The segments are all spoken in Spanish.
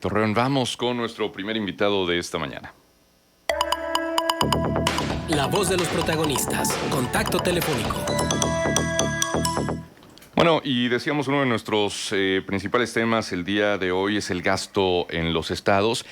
Torreón, vamos con nuestro primer invitado de esta mañana. La voz de los protagonistas. Contacto telefónico. Bueno, y decíamos, uno de nuestros principales temas el día de hoy es el gasto en los estados,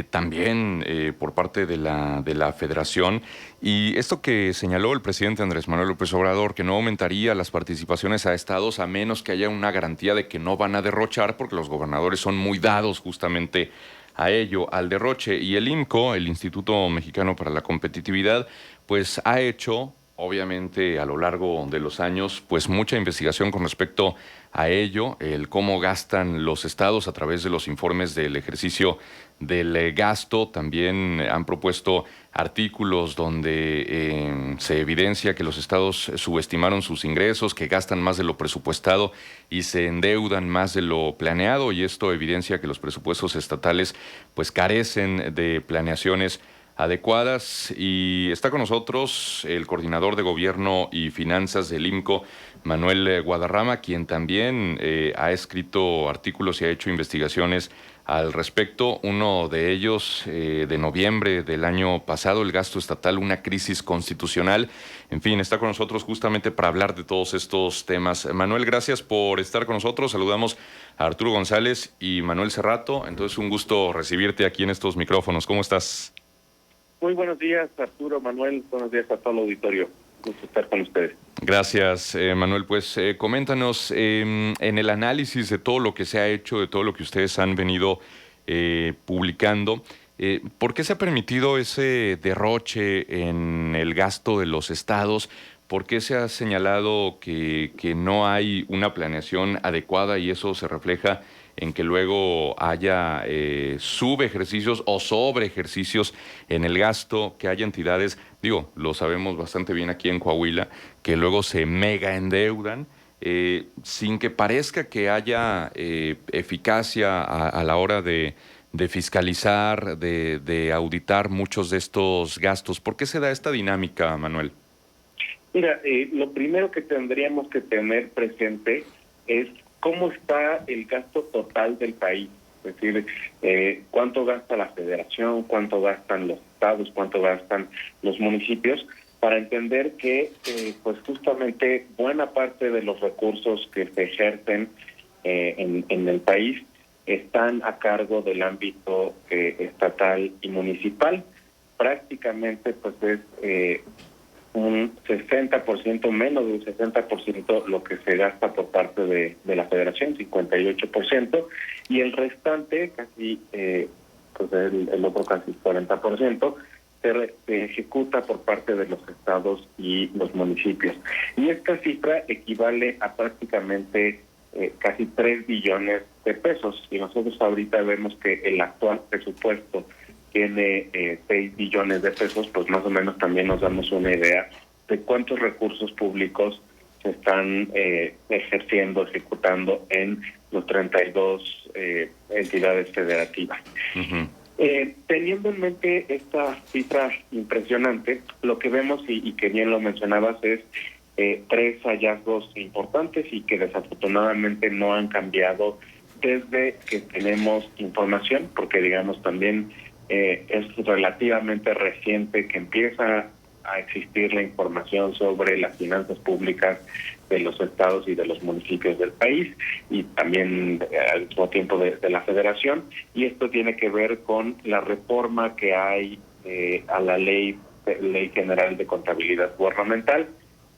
también por parte de la Federación. Y esto que señaló el presidente Andrés Manuel López Obrador, que no aumentaría las participaciones a estados a menos que haya una garantía de que no van a derrochar, porque los gobernadores son muy dados justamente a ello, al derroche. Y el IMCO, el Instituto Mexicano para la Competitividad, pues ha hecho, obviamente, a lo largo de los años, pues mucha investigación con respecto a ello, el cómo gastan los estados a través de los informes del ejercicio del gasto. También han propuesto artículos donde se evidencia que los estados subestimaron sus ingresos, que gastan más de lo presupuestado y se endeudan más de lo planeado, y esto evidencia que los presupuestos estatales pues carecen de planeaciones adecuadas. Y está con nosotros el coordinador de Gobierno y Finanzas del IMCO, Manuel Guadarrama, quien también ha escrito artículos y ha hecho investigaciones al respecto. Uno de ellos, de noviembre del año pasado, el gasto estatal, una crisis constitucional. En fin, está con nosotros justamente para hablar de todos estos temas. Manuel, gracias por estar con nosotros. Saludamos a Arturo González y Manuel Cerrato. Entonces, un gusto recibirte aquí en estos micrófonos. ¿Cómo estás? Muy buenos días, Arturo, Manuel. Buenos días a todo el auditorio. Gusto estar con ustedes. Gracias, Manuel. Pues coméntanos en el análisis de todo lo que se ha hecho, de todo lo que ustedes han venido publicando, ¿por qué se ha permitido ese derroche en el gasto de los estados? ¿Por qué se ha señalado que no hay una planeación adecuada y eso se refleja en que luego haya subejercicios o sobreejercicios en el gasto, que haya entidades, digo, lo sabemos bastante bien aquí en Coahuila, que luego se mega endeudan sin que parezca que haya eficacia a la hora de fiscalizar, de auditar muchos de estos gastos? ¿Por qué se da esta dinámica, Manuel? Mira, lo primero que tendríamos que tener presente es cómo está el gasto total del país. Es decir, cuánto gasta la federación, cuánto gastan los estados, cuánto gastan los municipios, para entender que pues justamente buena parte de los recursos que se ejercen en el país están a cargo del ámbito estatal y municipal. Prácticamente pues es un 60%, menos de un 60% lo que se gasta por parte de la federación, 58%, y el restante, casi pues el otro casi 40%, se ejecuta por parte de los estados y los municipios. Y esta cifra equivale a prácticamente casi 3 billones de pesos. Y nosotros ahorita vemos que el actual presupuesto tiene 6 billones de pesos, pues más o menos también nos damos una idea de cuántos recursos públicos se están ejecutando en los 32 entidades federativas. Uh-huh. Teniendo en mente esta cifra impresionante, lo que vemos, y que bien lo mencionabas, es 3 hallazgos importantes y que desafortunadamente no han cambiado desde que tenemos información, porque digamos también es relativamente reciente que empieza a existir la información sobre las finanzas públicas de los estados y de los municipios del país, y también al mismo tiempo de la federación, y esto tiene que ver con la reforma que hay a la ley general de contabilidad gubernamental,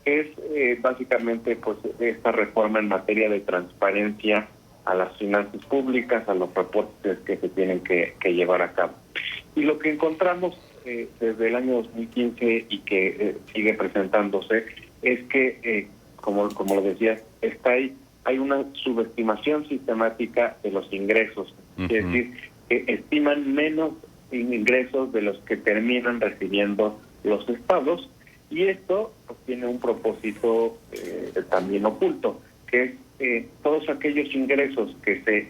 que es básicamente pues esta reforma en materia de transparencia a las finanzas públicas, a los reportes que se tienen que llevar a cabo. Y lo que encontramos desde el año 2015 y que sigue presentándose es que, como lo decías, hay una subestimación sistemática de los ingresos. Uh-huh. Es decir, que estiman menos ingresos de los que terminan recibiendo los estados, y esto pues, tiene un propósito también oculto, que es todos aquellos ingresos que se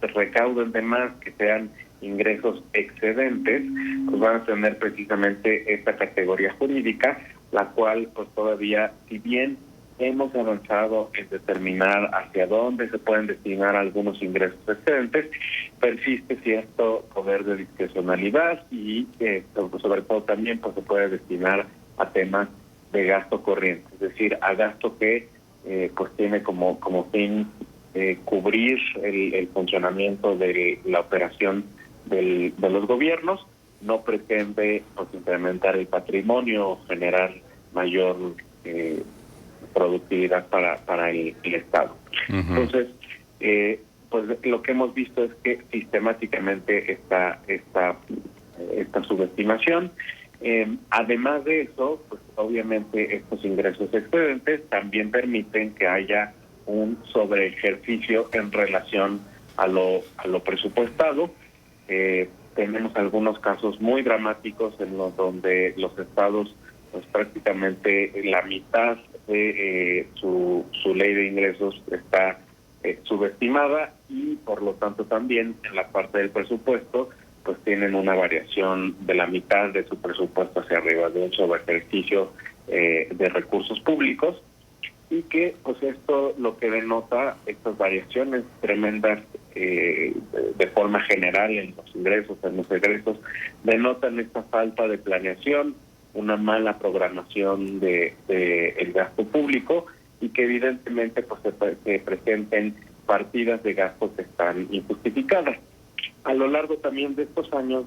recauden de más, que sean ingresos excedentes, pues van a tener precisamente esta categoría jurídica, la cual pues todavía, si bien hemos avanzado en determinar hacia dónde se pueden destinar algunos ingresos excedentes. Persiste cierto poder de discrecionalidad y sobre todo también pues se puede destinar a temas de gasto corriente, es decir, a gasto que pues tiene como fin cubrir el funcionamiento de la operación de los gobiernos. No pretende pues incrementar el patrimonio o generar mayor productividad para el Estado. Entonces, pues lo que hemos visto es que sistemáticamente esta subestimación. Además de eso, pues obviamente estos ingresos excedentes también permiten que haya un sobreejercicio en relación a lo presupuestado. Tenemos algunos casos muy dramáticos en los donde los estados, pues prácticamente la mitad de su ley de ingresos está subestimada y por lo tanto también en la parte del presupuesto pues tienen una variación de la mitad de su presupuesto hacia arriba, de un sobreejercicio de recursos públicos, y que pues esto lo que denota, estas variaciones tremendas de forma general en los ingresos, en los egresos, denotan esta falta de planeación, una mala programación de el gasto público, y que evidentemente pues se presenten partidas de gasto que están injustificadas. A lo largo también de estos años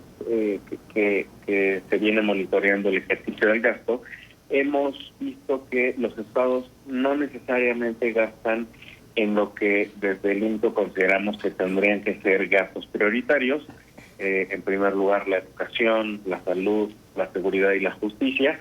que se viene monitoreando el ejercicio del gasto, hemos visto que los estados no necesariamente gastan en lo que desde el INCO consideramos que tendrían que ser gastos prioritarios. En primer lugar, la educación, la salud, la seguridad y la justicia.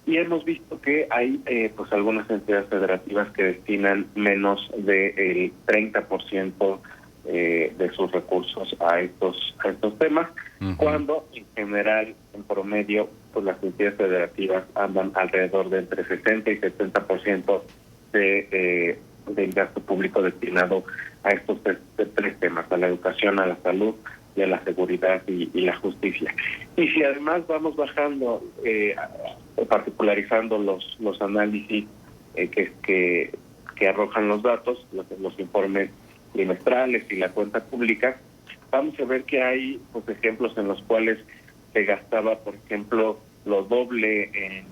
Y hemos visto que hay pues algunas entidades federativas que destinan menos del 30% de sus recursos a estos temas, cuando en general, en promedio, pues las entidades federativas andan alrededor de entre 60 y 70% del gasto público destinado a estos tres temas, a la educación, a la salud y a la seguridad y la justicia. Y si además vamos bajando, particularizando los análisis que arrojan los datos, los informes trimestrales y la cuenta pública, vamos a ver que hay pues ejemplos en los cuales se gastaba, por ejemplo, lo doble en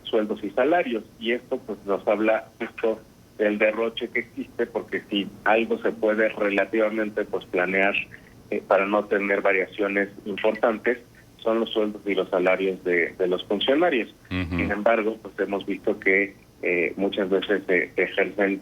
sueldos y salarios, y esto pues nos habla justo del derroche que existe, porque si algo se puede relativamente pues planear para no tener variaciones importantes, son los sueldos y los salarios de los funcionarios. Sin embargo, pues hemos visto que muchas veces se ejercen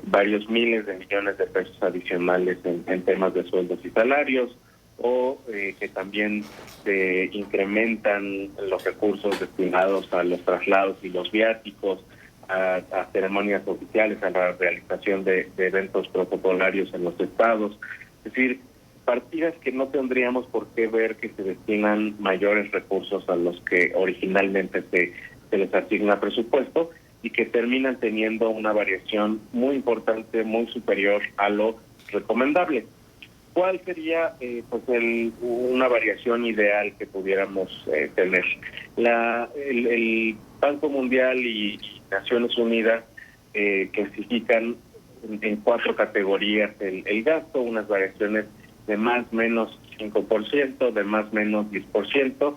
varios miles de millones de pesos adicionales en temas de sueldos y salarios, o que también se incrementan los recursos destinados a los traslados y los viáticos, a ceremonias oficiales, a la realización de eventos protocolarios en los estados. Es decir, partidas que no tendríamos por qué ver que se destinan mayores recursos a los que originalmente se les asigna presupuesto, y que terminan teniendo una variación muy importante, muy superior a lo recomendable. ¿Cuál sería pues una variación ideal que pudiéramos tener? El Banco Mundial y Naciones Unidas clasifican en 4 categorías el gasto, unas variaciones de más menos 5%, de más menos 10%,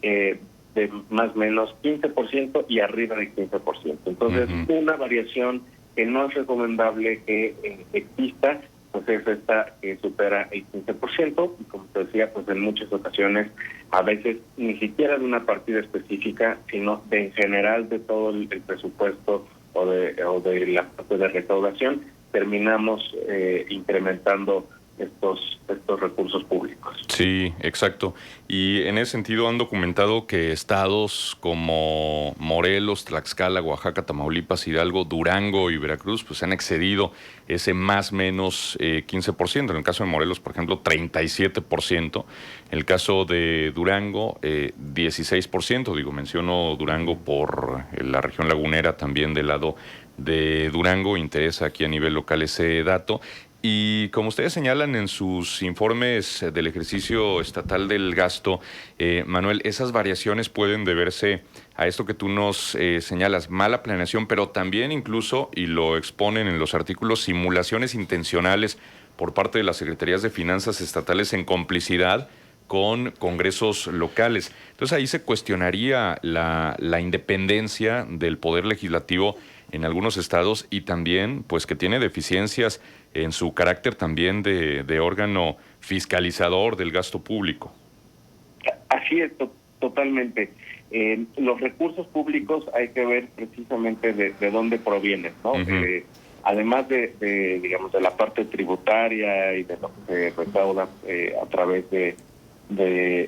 de más menos 15% y arriba del 15%. Entonces, una variación que no es recomendable que exista, pues es esta que supera el 15%, y como te decía, pues en muchas ocasiones, a veces ni siquiera de una partida específica, sino de en general de todo el presupuesto o de la parte de recaudación, terminamos incrementando estos recursos públicos. Sí, exacto. Y en ese sentido han documentado que estados como Morelos, Tlaxcala, Oaxaca, Tamaulipas, Hidalgo, Durango y Veracruz pues han excedido ese más menos 15%. En el caso de Morelos, por ejemplo, 37%. En el caso de Durango, 16%. Digo, menciono Durango por la región lagunera, también del lado de Durango. Interesa aquí a nivel local ese dato. Y como ustedes señalan en sus informes del ejercicio estatal del gasto, Manuel, esas variaciones pueden deberse a esto que tú nos señalas, mala planeación, pero también incluso, y lo exponen en los artículos, simulaciones intencionales por parte de las Secretarías de Finanzas estatales en complicidad con congresos locales. Entonces ahí se cuestionaría la independencia del poder legislativo en algunos estados y también pues que tiene deficiencias en su carácter también de órgano fiscalizador del gasto público. Así es, totalmente. Los recursos públicos hay que ver precisamente de dónde provienen, ¿no? Uh-huh. Además digamos, de la parte tributaria y de lo que se recauda a través de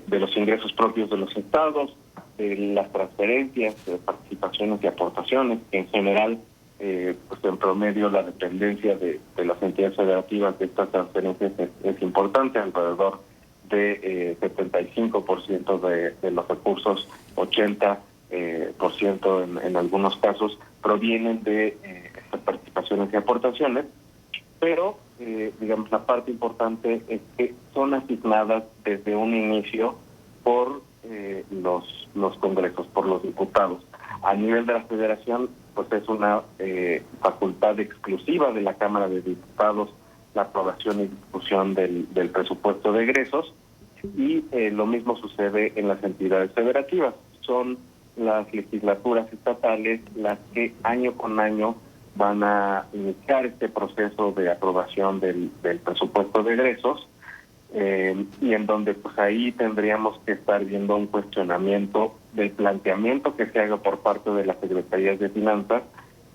los ingresos propios de los estados, de las transferencias, de participaciones y aportaciones, que en general, pues en promedio la dependencia de las entidades federativas de estas transferencias es importante, alrededor de 75% de los recursos, 80% en algunos casos, provienen de estas participaciones y aportaciones, pero digamos la parte importante es que son asignadas desde un inicio por los congresos, por los diputados. A nivel de la federación, pues es una facultad exclusiva de la Cámara de Diputados la aprobación y discusión del presupuesto de egresos, y lo mismo sucede en las entidades federativas. Son las legislaturas estatales las que año con año van a iniciar este proceso de aprobación del presupuesto de egresos, y en donde pues ahí tendríamos que estar viendo un cuestionamiento del planteamiento que se haga por parte de las secretarías de finanzas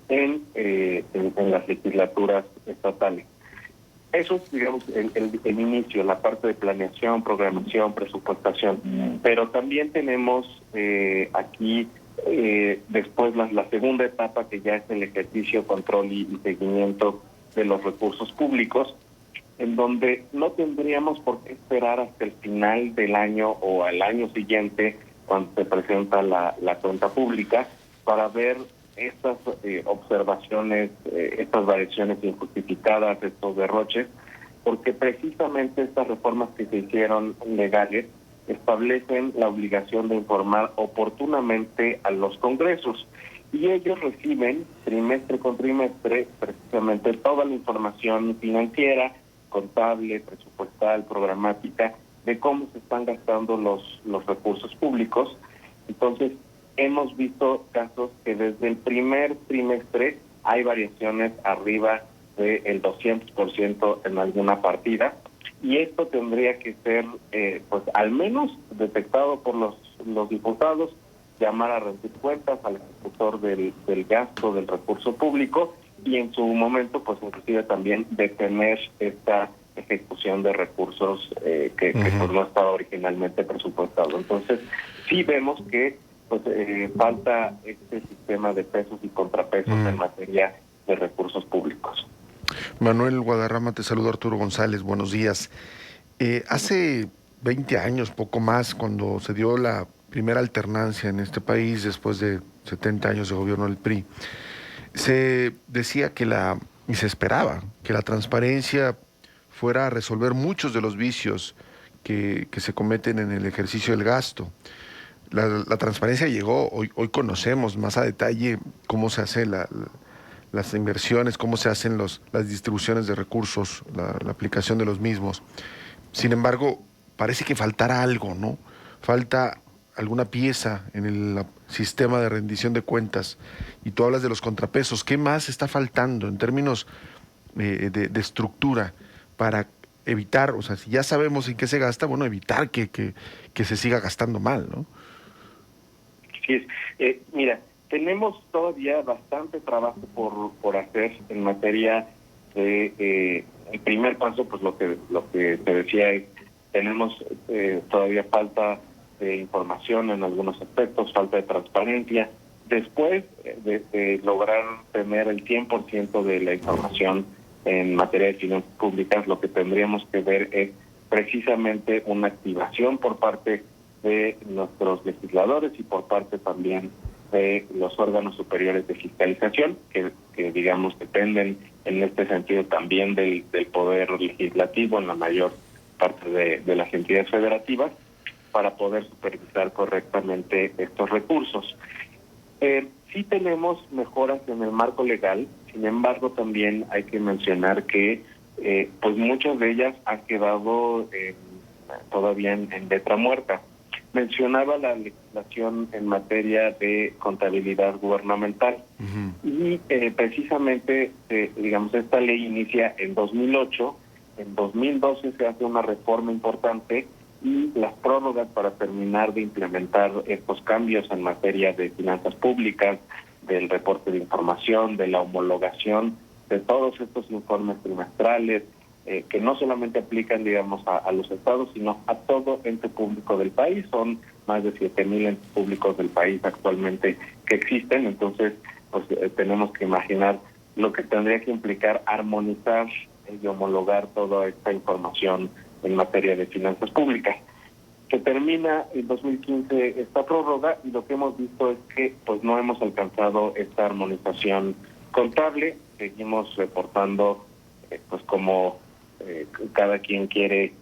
en las legislaturas estatales. Eso es, digamos, el inicio, la parte de planeación, programación, presupuestación. Pero también tenemos aquí después la segunda etapa, que ya es el ejercicio, control y seguimiento de los recursos públicos, en donde no tendríamos por qué esperar hasta el final del año o al año siguiente, cuando se presenta la cuenta pública, para ver estas observaciones, estas variaciones injustificadas, estos derroches, porque precisamente estas reformas que se hicieron legales establecen la obligación de informar oportunamente a los congresos, y ellos reciben trimestre con trimestre precisamente toda la información financiera, contable, presupuestal, programática, de cómo se están gastando los recursos públicos. Entonces, hemos visto casos que desde el primer trimestre hay variaciones arriba del 200% en alguna partida, y esto tendría que ser, pues al menos detectado por los diputados, llamar a rendir cuentas al ejecutor del gasto del recurso público, y en su momento, pues inclusive también detener esta ejecución de recursos que pues no estaba originalmente presupuestado. Entonces, sí vemos que pues falta este sistema de pesos y contrapesos en materia de recursos públicos. Manuel Guadarrama, te saludo. Arturo González, buenos días. Hace 20 años, poco más, cuando se dio la primera alternancia en este país, después de 70 años de gobierno del PRI, se decía y se esperaba que la transparencia fuera a resolver muchos de los vicios que se cometen en el ejercicio del gasto. La transparencia llegó, hoy conocemos más a detalle cómo se hace las inversiones, cómo se hacen las distribuciones de recursos, la aplicación de los mismos. Sin embargo, parece que faltará algo, ¿no? Falta alguna pieza en el sistema de rendición de cuentas, y tú hablas de los contrapesos. ¿Qué más está faltando en términos de estructura para evitar, o sea, si ya sabemos en qué se gasta, bueno, evitar que se siga gastando mal, ¿no? Sí, mira, tenemos todavía bastante trabajo por hacer en materia de el primer paso, pues lo que te decía es, tenemos todavía falta de información en algunos aspectos, falta de transparencia. Después de lograr tener el 100% de la información en materia de finanzas públicas, lo que tendríamos que ver es precisamente una activación por parte de nuestros legisladores y por parte también de los órganos superiores de fiscalización, que digamos dependen en este sentido también del Poder Legislativo en la mayor parte de las entidades federativas, para poder supervisar correctamente estos recursos. Sí tenemos mejoras en el marco legal, sin embargo también hay que mencionar que pues muchas de ellas han quedado todavía en letra muerta. Mencionaba la legislación en materia de contabilidad gubernamental. Y precisamente, digamos, esta ley inicia en 2008, en 2012 se hace una reforma importante y las prórrogas para terminar de implementar estos cambios en materia de finanzas públicas, del reporte de información, de la homologación, de todos estos informes trimestrales, que no solamente aplican, digamos, a los estados, sino a todo ente público del país. Son más de 7,000 entes públicos del país actualmente que existen, entonces pues tenemos que imaginar lo que tendría que implicar armonizar y homologar toda esta información en materia de finanzas públicas. Se termina en 2015 esta prórroga y lo que hemos visto es que pues no hemos alcanzado esta armonización contable. Seguimos reportando pues como cada quien quiere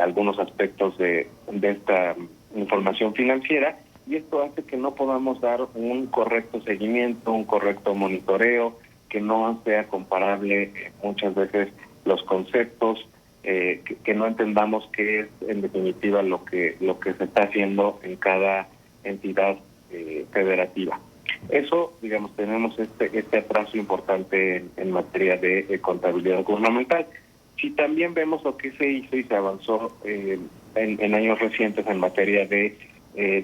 algunos aspectos de esta información financiera, y esto hace que no podamos dar un correcto seguimiento, un correcto monitoreo, que no sea comparable muchas veces los conceptos, que no entendamos qué es en definitiva lo que se está haciendo en cada entidad federativa. Eso, digamos, tenemos este atraso importante en materia de contabilidad gubernamental. Si también vemos lo que se hizo y se avanzó en años recientes en materia de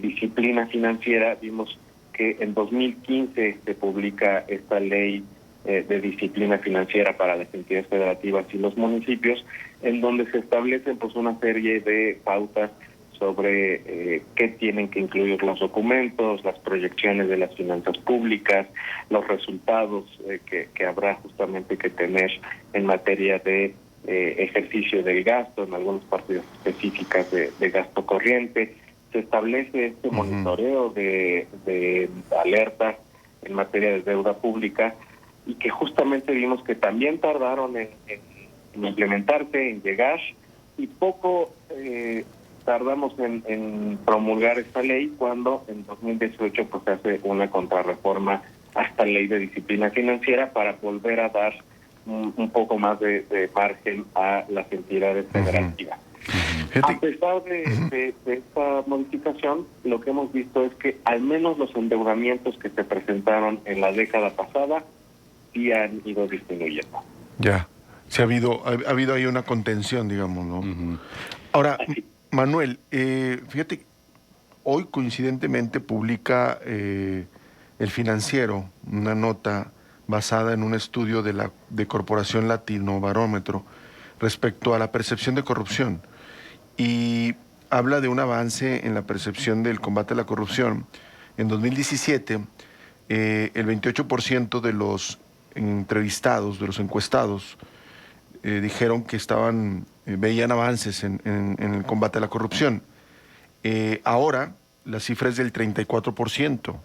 disciplina financiera, vimos que en 2015 se publica esta ley de disciplina financiera para las entidades federativas y los municipios, en donde se establecen pues una serie de pautas sobre qué tienen que incluir los documentos, las proyecciones de las finanzas públicas, los resultados que habrá justamente que tener en materia de ejercicio del gasto, en algunas partidas específicas de gasto corriente. Se establece este monitoreo de alertas en materia de deuda pública, y que justamente vimos que también tardaron en implementarse, en llegar, y poco tardamos en promulgar esta ley, cuando en 2018 pues se hace una contrarreforma a esta ley de disciplina financiera para volver a dar un poco más de margen a las entidades federativas. A pesar de esta modificación, lo que hemos visto es que al menos los endeudamientos que se presentaron en la década pasada sí han ido disminuyendo. Ya, sí ha habido ahí una contención, digamos, ¿no? Ahora, Manuel, fíjate, hoy coincidentemente publica El Financiero una nota basada en un estudio de Corporación Latino Barómetro respecto a la percepción de corrupción, y habla de un avance en la percepción del combate a la corrupción. En 2017, el 28% de los entrevistados, de los encuestados, dijeron que veían avances en el combate a la corrupción. Ahora la cifra es del 34%.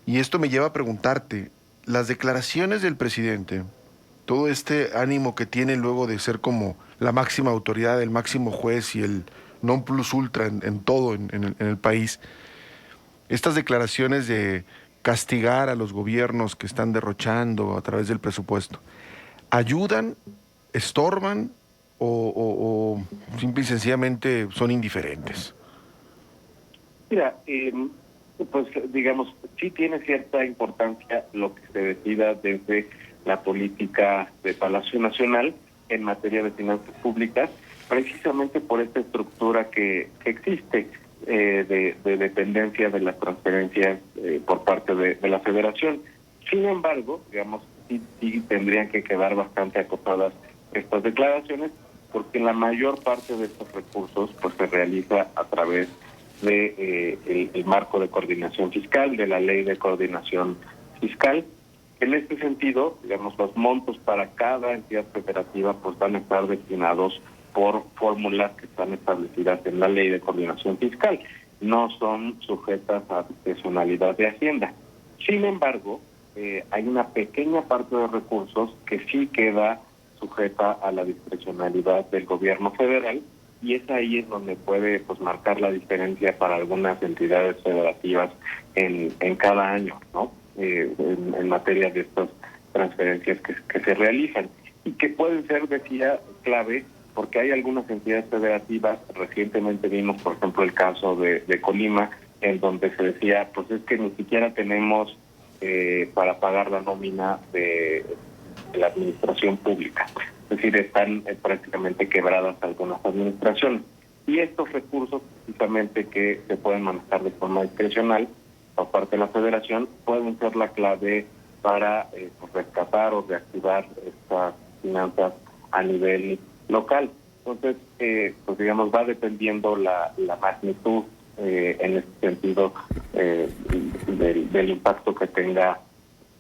Y esto me lleva a preguntarte, las declaraciones del presidente, todo este ánimo que tiene luego de ser como la máxima autoridad, el máximo juez y el non plus ultra en todo en el país, estas declaraciones de castigar a los gobiernos que están derrochando a través del presupuesto, ¿ayudan, estorban o simple y sencillamente son indiferentes? Mira, pues digamos, sí tiene cierta importancia lo que se decida desde la política de Palacio Nacional en materia de finanzas públicas, precisamente por esta estructura que existe de dependencia de las transferencias por parte de la Federación. Sin embargo, digamos, sí tendrían que quedar bastante acotadas estas declaraciones, porque la mayor parte de estos recursos pues se realiza a través de el marco de coordinación fiscal, de la ley de coordinación fiscal. En este sentido, digamos, los montos para cada entidad federativa pues van a estar destinados por fórmulas que están establecidas en la ley de coordinación fiscal, no son sujetas a discrecionalidad de Hacienda. Sin embargo, hay una pequeña parte de recursos que sí queda sujeta a la discrecionalidad del gobierno federal, y es ahí en donde puede pues marcar la diferencia para algunas entidades federativas en cada año, ¿no? En materia de estas transferencias que se realizan y que pueden ser, decía, clave, porque hay algunas entidades federativas. Recientemente vimos, por ejemplo, el caso de Colima, en donde se decía, pues es que ni siquiera tenemos para pagar la nómina de la administración pública. Es decir, están prácticamente quebradas algunas administraciones. Y estos recursos, precisamente, que se pueden manejar de forma discrecional por parte de la Federación, pueden ser la clave para pues rescatar o reactivar estas finanzas a nivel local. Entonces, pues digamos, va dependiendo la magnitud en este sentido del impacto que tenga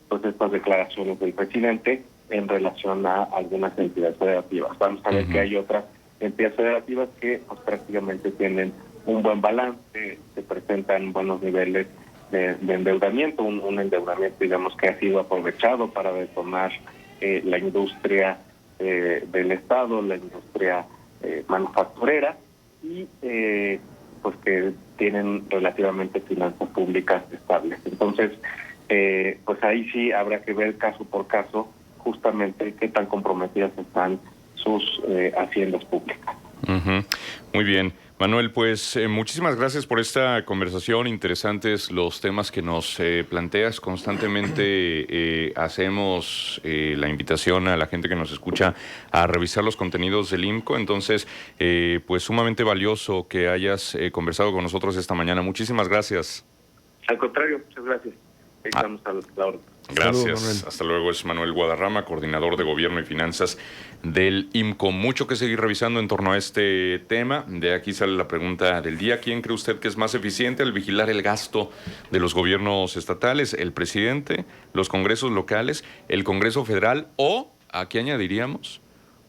pues estas declaraciones del presidente en relación a algunas entidades federativas. Vamos a ver que hay otras entidades federativas que pues prácticamente tienen un buen balance, se presentan buenos niveles de endeudamiento, un endeudamiento, digamos, que ha sido aprovechado para detonar la industria del Estado, la industria manufacturera, y pues que tienen relativamente finanzas públicas estables. Entonces, pues ahí sí habrá que ver caso por caso justamente qué tan comprometidas están sus haciendas públicas. Muy bien. Manuel, pues muchísimas gracias por esta conversación. Interesantes los temas que nos planteas. Constantemente hacemos la invitación a la gente que nos escucha a revisar los contenidos del IMCO. Entonces, pues sumamente valioso que hayas conversado con nosotros esta mañana. Muchísimas gracias. Al contrario, muchas gracias. Estamos a la orden. Gracias. Saludos, hasta luego. Es Manuel Guadarrama, coordinador de Gobierno y Finanzas del IMCO. Mucho que seguir revisando en torno a este tema. De aquí sale la pregunta del día. ¿Quién cree usted que es más eficiente al vigilar el gasto de los gobiernos estatales? ¿El presidente, los congresos locales, el Congreso Federal o, aquí añadiríamos,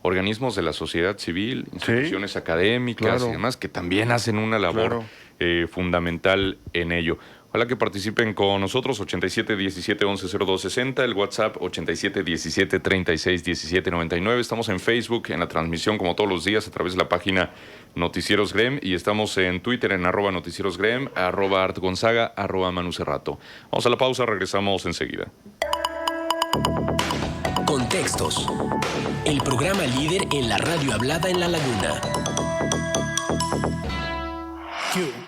organismos de la sociedad civil, instituciones académicas y demás, que también hacen una labor fundamental en ello? Ojalá que participen con nosotros, 8717110260, el WhatsApp 8717361799. Estamos en Facebook, en la transmisión como todos los días a través de la página Noticieros Grem, y estamos en Twitter en @noticieriosgrem, @artgonzaga, @manucerrato. Vamos a la pausa, regresamos enseguida. Contextos. El programa líder en la radio hablada en La Laguna. Q.